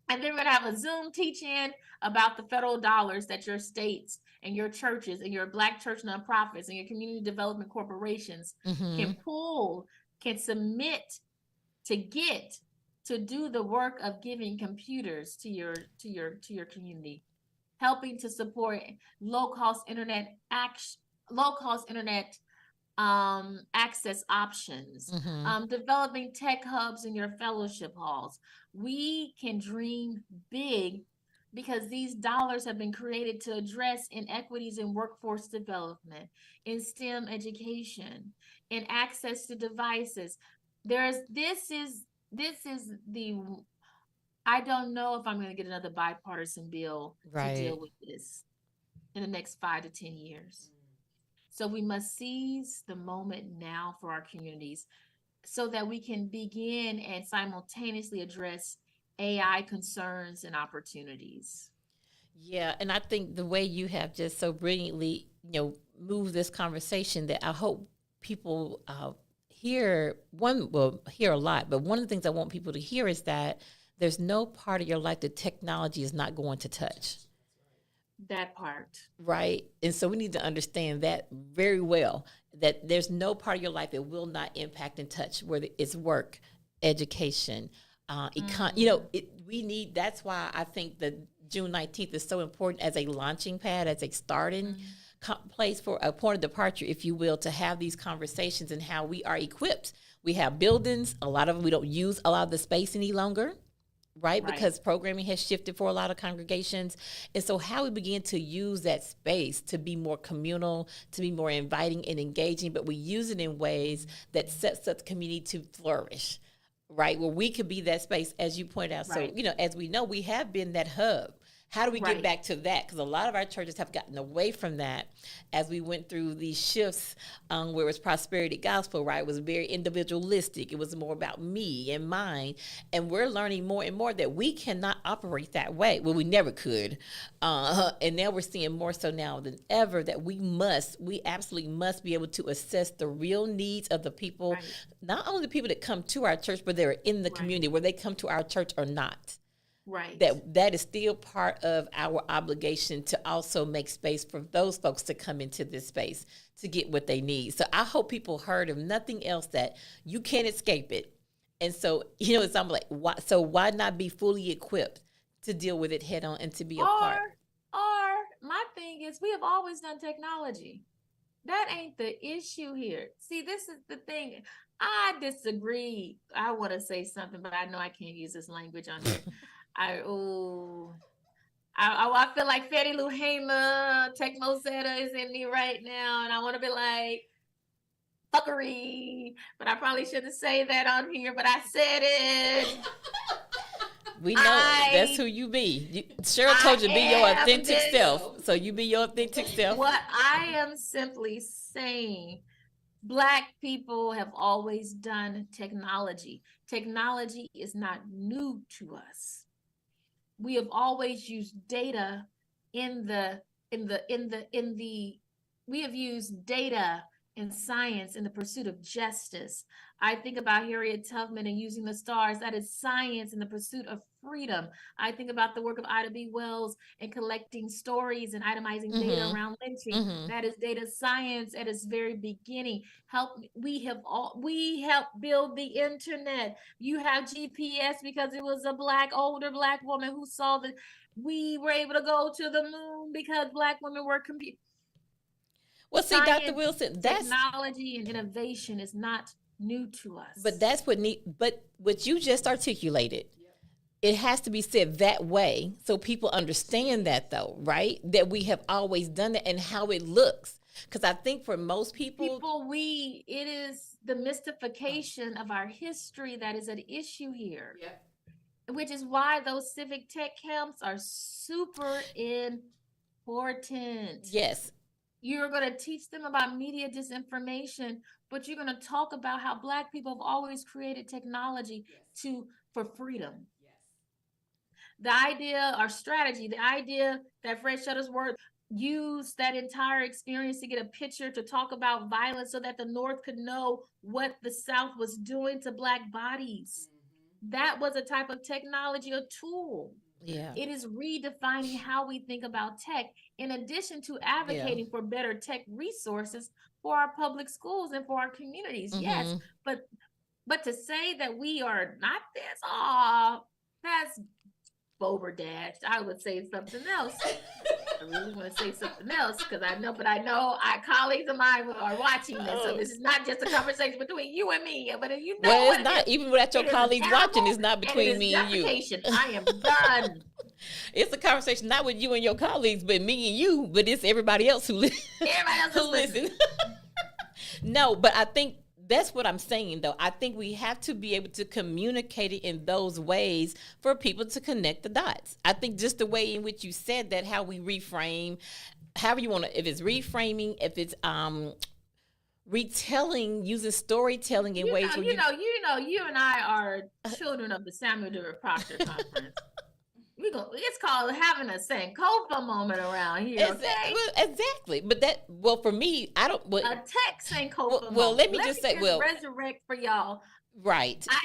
And then we're going to have a Zoom teach-in about the federal dollars that your states and your churches and your Black church nonprofits and your community development corporations can pull, can submit to get to do the work of giving computers to your community, helping to support low-cost internet access options, developing tech hubs in your fellowship halls. We can dream big because these dollars have been created to address inequities in workforce development, in STEM education, in access to devices. This is the, I don't know if I'm going to get another bipartisan bill to deal with this in the next 5 to 10 years. So we must seize the moment now for our communities so that we can begin and simultaneously address AI concerns and opportunities. Yeah, and I think the way you have just so brilliantly, moved this conversation, that I hope people hear a lot, but one of the things I want people to hear is that there's no part of your life that technology is not going to touch. That part. Right. And so we need to understand that very well, that there's no part of your life that will not impact and touch, whether it's work, education, we need, that's why I think that June 19th is so important as a launching pad, as a starting place for a point of departure, if you will, to have these conversations and how we are equipped. We have buildings, a lot of them, we don't use a lot of the space any longer. Right? Because programming has shifted for a lot of congregations. And so how we begin to use that space to be more communal, to be more inviting and engaging, but we use it in ways that sets up the community to flourish, right? Where we could be that space, as you pointed out. So, as we know, we have been that hub. How do we get back to that? Because a lot of our churches have gotten away from that as we went through these shifts where it was prosperity gospel, right? It was very individualistic. It was more about me and mine. And we're learning more and more that we cannot operate that way. Well, we never could. And now we're seeing more so now than ever that we absolutely must be able to assess the real needs of the people, not only the people that come to our church, but they're in the community, where they come to our church or not. Right. That is still part of our obligation to also make space for those folks to come into this space to get what they need. So I hope people heard of nothing else, that you can't escape it. And so, it's I'm like, why not be fully equipped to deal with it head on and to be a part? Or my thing is, we have always done technology. That ain't the issue here. See, this is the thing. I disagree. I want to say something, but I know I can't use this language on here. I feel like Fannie Lou Hamer, Tech Mosetta is in me right now, and I want to be like, fuckery, but I probably shouldn't say that on here, but I said it. We know that's who you be. Cheryl told you, be your authentic self. So you be your authentic self. What I am simply saying, Black people have always done technology. Technology is not new to us. We have always used data we have used data in science in the pursuit of justice. I think about Harriet Tubman and using the stars. That is science in the pursuit of freedom. I think about the work of Ida B. Wells and collecting stories and itemizing data around lynching. That is data science at its very beginning. We help build the internet. You have GPS because it was a older black woman who saw that we were able to go to the moon because black women were computing. Well, see, Science, Dr. Wilson, technology and innovation is not new to us. But that's but what you just articulated, it has to be said that way so people understand that, though, right? That we have always done that and how it looks. Because I think for most people, it is the mystification of our history that is at issue here. Which is why those civic tech camps are super important. Yes. You're going to teach them about media disinformation, but you're going to talk about how Black people have always created technology for freedom. The idea, our strategy, the idea that Fred Shuttlesworth used that entire experience to get a picture to talk about violence so that the North could know what the South was doing to Black bodies. That was a type of technology, a tool. Yeah. It is redefining how we think about tech, in addition to advocating for better tech resources for our public schools and for our communities. Yes, but to say that we are not this, that's Boberdash. I would say something else. I really want to say something else because I know our colleagues of mine are watching this. So this is not just a conversation between you and me, but you know, well, it's not even without your colleagues watching. It's not between me and you. I am done. It's a conversation not with you and your colleagues, but me and you. But it's everybody else who listen. No, but I think that's what I'm saying, though. I think we have to be able to communicate it in those ways for people to connect the dots. I think just the way in which you said that, how we reframe, however you want to, if it's reframing, if it's retelling, using storytelling in ways where you and I are children of the Samuel Durrett Proctor Conference. It's called having a Sankofa moment around here. Exactly. But for me, I don't. But, a tech Sankofa moment. Well, let me just say, resurrect for y'all. Right. I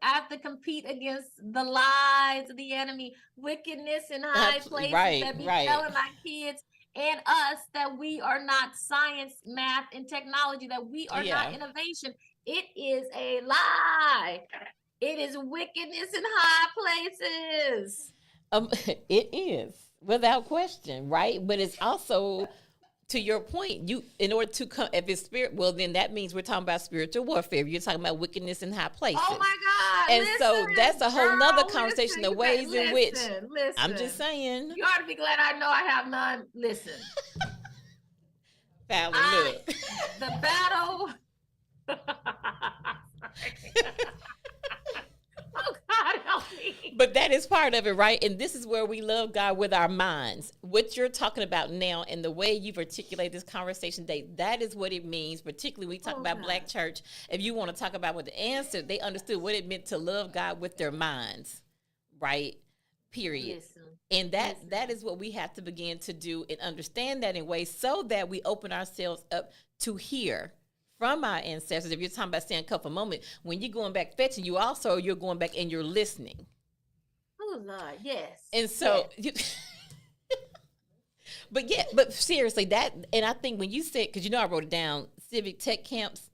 have to compete against the lies of the enemy, wickedness in high places that be telling my kids and us that we are not science, math, and technology, that we are not innovation. It is a lie. It is wickedness in high places. It is, without question, right? But it's also, to your point, in order to come, if it's spirit, well, then that means we're talking about spiritual warfare. You're talking about wickedness in high places. Oh my God! And so that's a whole nother conversation. The ways in which I'm just saying. You ought to be glad I know I have none. Listen, Fallon, look. The battle. Oh God, help me. But that is part of it, right? And this is where we love God with our minds. What you're talking about now and the way you've articulated this conversation today, that is what it means, particularly when we talk about Black church. If you want to talk about what the answer, they understood what it meant to love God with their minds, right? Period. And that is what we have to begin to do and understand that in ways so that we open ourselves up to hear from our ancestors. If you're talking about Sankofa moment, when you're going back fetching, you're going back and you're listening. Oh Lord, yes. And so, but seriously, and I think when you said, because I wrote it down, civic tech camps.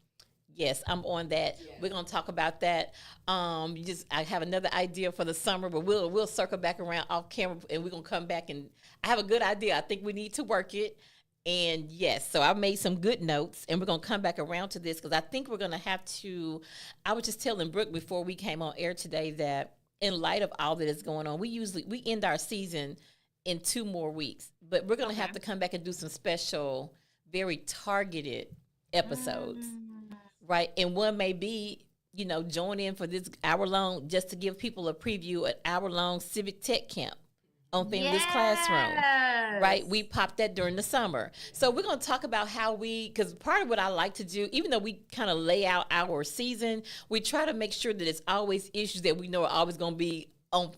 Yes, I'm on that. Yeah. We're gonna talk about that. I have another idea for the summer, but we'll circle back around off camera, and we're gonna come back, and I have a good idea. I think we need to work it. And yes, so I made some good notes, and we're going to come back around to this because I think we're going to have to, I was just telling Brooke before we came on air today that in light of all that is going on, we end our season in 2 more weeks, but we're going to have to come back and do some special, very targeted episodes, right? And one may be, join in for this hour-long, just to give people a preview, an hour-long civic tech camp on Family's Classroom, right? We popped that during the summer. So we're going to talk about how because part of what I like to do, even though we kind of lay out our season, we try to make sure that it's always issues that we know are always going to be on,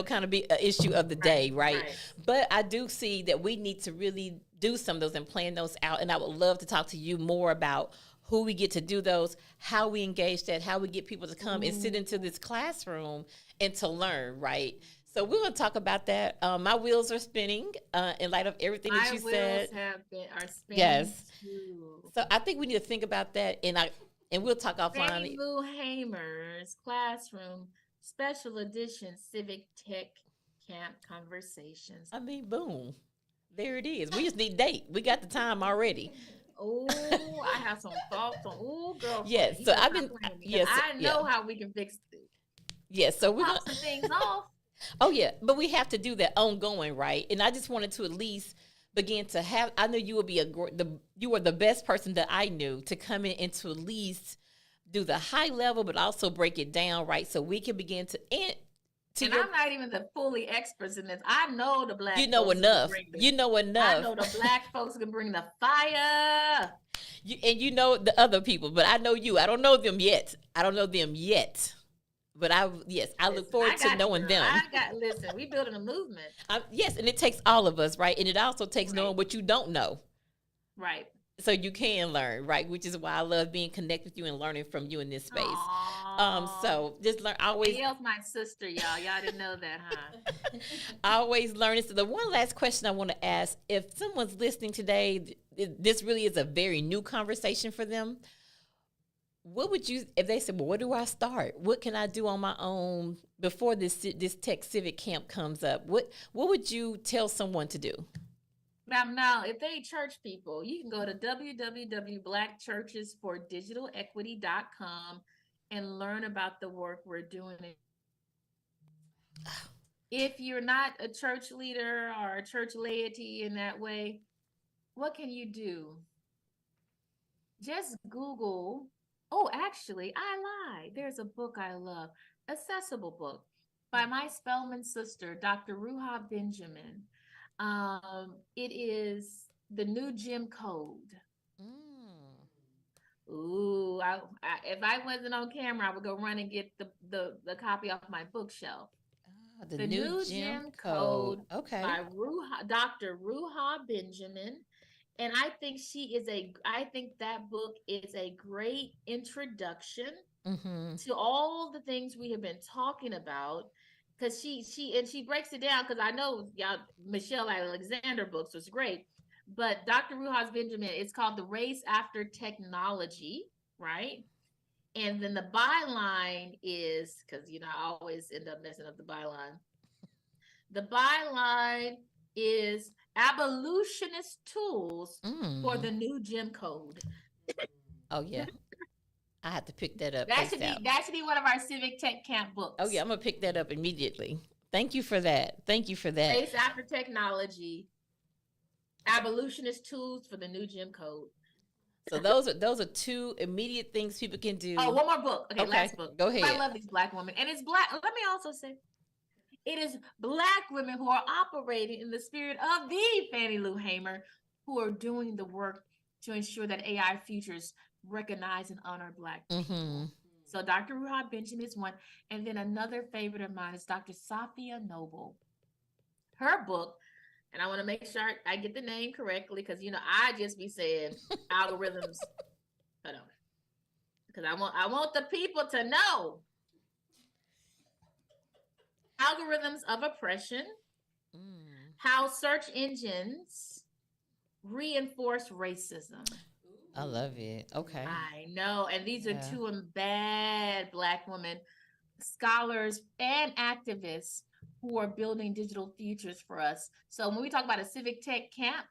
kind of be an issue of the day, right? But I do see that we need to really do some of those and plan those out. And I would love to talk to you more about who we get to do those, how we engage that, how we get people to come and sit into this classroom and to learn, right? So we're going to talk about that. My wheels are spinning in light of everything that you said. My wheels are spinning Yes. too. So I think we need to think about that, and we'll talk offline. Fannie Lou Hamer's Classroom Special Edition Civic Tech Camp Conversations. I mean, boom. There it is. We just need date. We got the time already. Oh, I have some thoughts on. Oh, girl. Yes. So I've been. Yes. I know how we can fix it. Yes. So we're Pop gonna some things off. Oh yeah, but we have to do that ongoing, right? And I just wanted to at least begin to have. I know you would be you were the best person that I knew to come in and to at least do the high level, but also break it down, right? So we can begin to And I'm not even the fully experts in this. I know the black. You know folks enough. can bring You know enough. I know the black folks can bring the fire. You know the other people, but I know you. I don't know them yet. But I look forward to knowing them. Listen, we building a movement. Yes, and it takes all of us, right? And it also takes knowing what you don't know. Right. So you can learn, right? Which is why I love being connected with you and learning from you in this space. So just learn. Always. Yale's my sister, y'all. Y'all didn't know that, huh? Always learning. So the one last question I want to ask: if someone's listening today, this really is a very new conversation for them. What would you, if they said, well, where do I start? What can I do on my own before this Tech Civic Camp comes up? What would you tell someone to do? Now, if they church people, you can go to www.blackchurchesfordigitalequity.com and learn about the work we're doing. If you're not a church leader or a church laity in that way, what can you do? Just Google. Oh, actually, I lied. There's a book I love, accessible book by my Spelman sister, Dr. Ruha Benjamin. It is The New Jim Code. Ooh, if I wasn't on camera, I would go run and get the copy off my bookshelf. The New Jim Code. Okay. By Dr. Ruha Benjamin. And I think I think that book is a great introduction to all the things we have been talking about. Because she breaks it down, because I know y'all, Michelle Alexander books was great, but Dr. Ruha Benjamin, it's called The Race After Technology, right? And then the byline is, because I always end up messing up the byline. The byline is abolitionist tools for the new Jim Code. Oh yeah. I have to pick that up. That should be one of our Civic Tech Camp books. Oh yeah, I'm gonna pick that up immediately. Thank you for that. Race After Technology, abolitionist tools for the new Jim Code. So those are two immediate things people can do. Oh, one more book. Okay, last book. Go ahead. I love these Black women, and it's Black. Let me also say, it is Black women who are operating in the spirit of the Fannie Lou Hamer, who are doing the work to ensure that AI futures recognize and honor Black people. So Dr. Ruha Benjamin is one. And then another favorite of mine is Dr. Sophia Noble. Her book, and I want to make sure I get the name correctly, because I just be saying algorithms. Hold on. Because I want the people to know. Algorithms of Oppression, How Search Engines Reinforce Racism. I love it. Okay. I know. And these are two bad Black women, scholars and activists who are building digital futures for us. So when we talk about a Civic Tech Camp,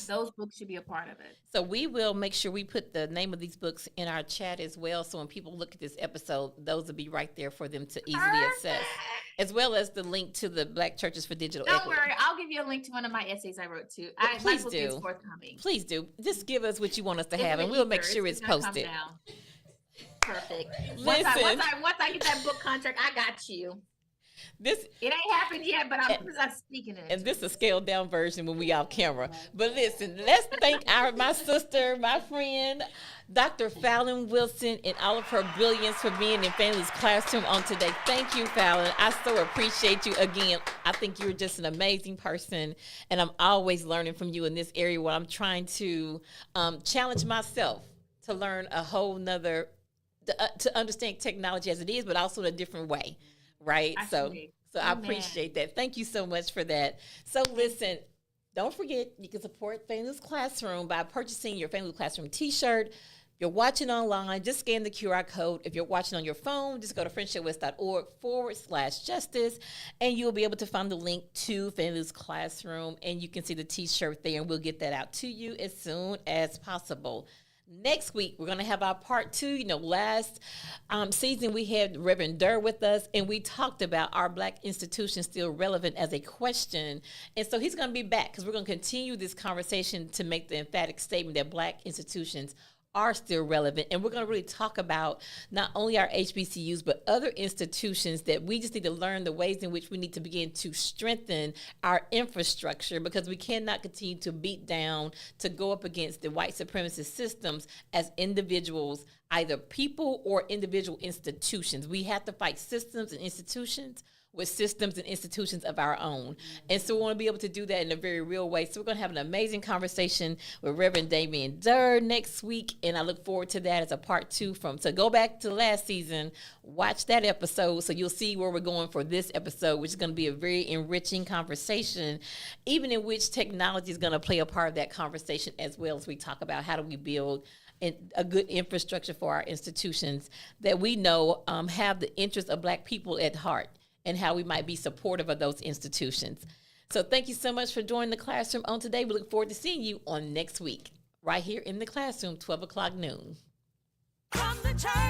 those books should be a part of it. So we will make sure we put the name of these books in our chat as well. So when people look at this episode, those will be right there for them to easily access, as well as the link to the Black Churches for Digital Equity. Don't worry, I'll give you a link to one of my essays I wrote too. Please my book is forthcoming. Please do. Just give us what you want us to have, and we'll make sure it's posted. Perfect. Listen. Once I get that book contract, I got you. It ain't happened yet, but I'm speaking it. And this is a scaled down version when we off camera. But listen, let's thank my sister, my friend, Dr. Fallon Wilson, and all of her brilliance for being in Fannie's classroom on today. Thank you, Fallon. I so appreciate you. Again, I think you're just an amazing person, and I'm always learning from you in this area where I'm trying to challenge myself to learn a whole nother, to understand technology as it is, but also in a different way, right? So I appreciate that. Thank you so much for that. So listen, don't forget, you can support Fannie Lou's Classroom by purchasing your Fannie Lou's Classroom t-shirt. If you're watching online, just scan the QR code. If you're watching on your phone, just go to friendshipwest.org/justice, and you'll be able to find the link to Fannie Lou's Classroom, and you can see the t-shirt there, and we'll get that out to you as soon as possible. Next week, we're going to have our part 2. Last season, we had Reverend Durr with us, and we talked about are Black institutions still relevant as a question. And so he's going to be back because we're going to continue this conversation to make the emphatic statement that Black institutions are still relevant. And we're going to really talk about not only our HBCUs, but other institutions that we just need to learn the ways in which we need to begin to strengthen our infrastructure, because we cannot continue to beat down, to go up against the white supremacist systems as individuals, either people or individual institutions. We have to fight systems and institutions with systems and institutions of our own. And so we want to be able to do that in a very real way. So we're going to have an amazing conversation with Reverend Damian Durr next week, and I look forward to that as a part 2 so go back to last season, watch that episode, so you'll see where we're going for this episode, which is going to be a very enriching conversation, even in which technology is going to play a part of that conversation, as well as we talk about how do we build a good infrastructure for our institutions that we know have the interests of Black people at heart, and how we might be supportive of those institutions. So thank you so much for joining the classroom on today. We look forward to seeing you on next week, right here in the classroom, 12 o'clock noon. From the church.